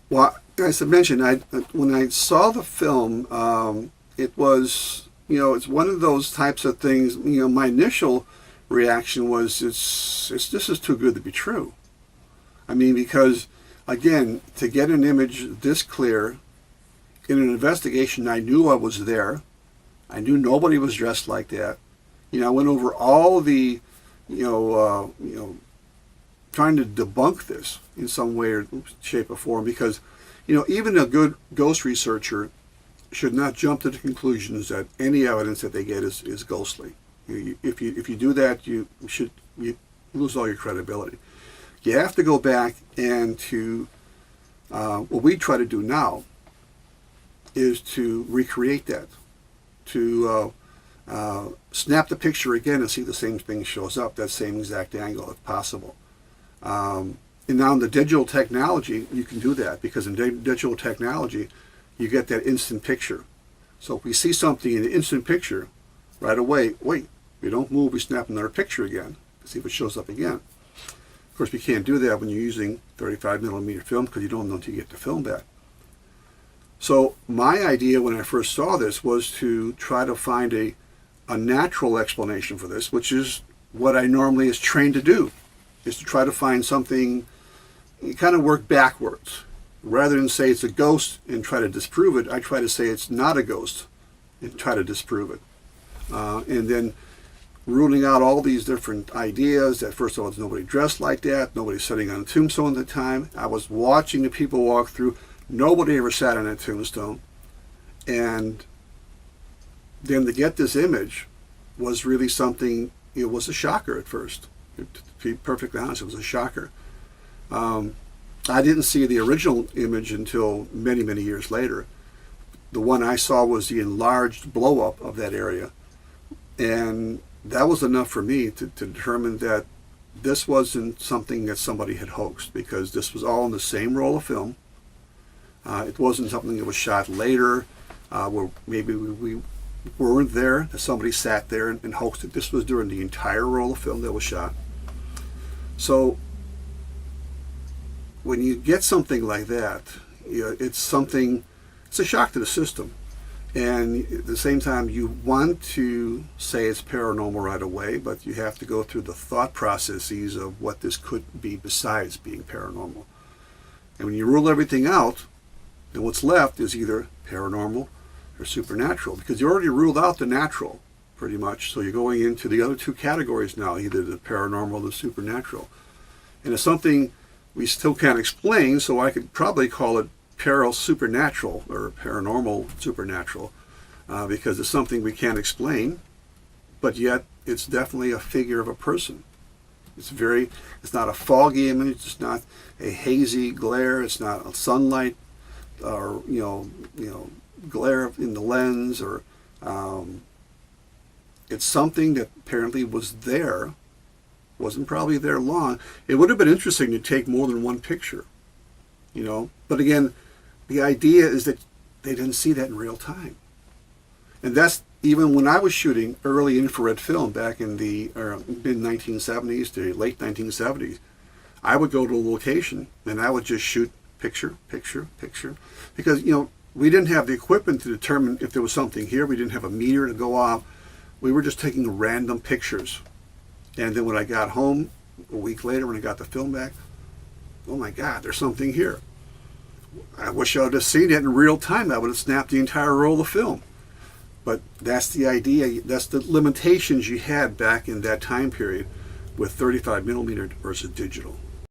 Well, as I mentioned, when I saw the film, it was, it's one of those types of things. My initial reaction was, it's this is too good to be true. I mean, because again, to get an image this clear in an investigation, I knew I was there. I knew nobody was dressed like that. I went over all the, trying to debunk this in some way or shape or form, because, even a good ghost researcher should not jump to the conclusions that any evidence that they get is ghostly. If you do that, you lose all your credibility. You have to go back and what we try to do now is to recreate that, to snap the picture again and see the same thing shows up, that same exact angle if possible. And now in the digital technology, you can do that, because in digital technology, you get that instant picture. So if we see something in the instant picture, right away, wait, we don't move, we snap another picture again to see if it shows up again. Of course, we can't do that when you're using 35 millimeter film, because you don't know until you get the film back. So my idea when I first saw this was to try to find a natural explanation for this, which is what I normally is trained to do, is to try to find something, you kind of work backwards. Rather than say it's a ghost and try to disprove it, I try to say it's not a ghost and try to disprove it. And then ruling out all these different ideas that, first of all, there's nobody dressed like that, nobody sitting on a tombstone at the time. I was watching the people walk through. Nobody ever sat on a tombstone. And then to get this image was really something, it was a shocker at first. To be perfectly honest, it was a shocker. I didn't see the original image until many, many years later. The one I saw was the enlarged blow-up of that area. And that was enough for me to determine that this wasn't something that somebody had hoaxed, because this was all in the same roll of film. It wasn't something that was shot later, where maybe we weren't there, that somebody sat there and hoaxed it. This was during the entire roll of film that was shot. So when you get something like that, it's a shock to the system. And at the same time, you want to say it's paranormal right away, but you have to go through the thought processes of what this could be besides being paranormal. And when you rule everything out, then what's left is either paranormal or supernatural, because you already ruled out the natural, pretty much. So you're going into the other two categories now, either the paranormal or the supernatural. And it's something we still can't explain, so I could probably call it supernatural or paranormal supernatural, because it's something we can't explain, but yet it's definitely a figure of a person. It's not a foggy image, it's not a hazy glare, it's not a sunlight or glare in the lens, or it's something that apparently was there, wasn't probably there long. It would have been interesting to take more than one picture, but again, the idea is that they didn't see that in real time. And that's even when I was shooting early infrared film back in the mid-1970s to late 1970s. I would go to a location and I would just shoot picture, picture, picture. Because, we didn't have the equipment to determine if there was something here. We didn't have a meter to go off. We were just taking random pictures. And then when I got home, a week later when I got the film back, oh my God, there's something here. I wish I would have seen it in real time. I would have snapped the entire roll of film. But that's the idea. That's the limitations you had back in that time period with 35 millimeter versus digital.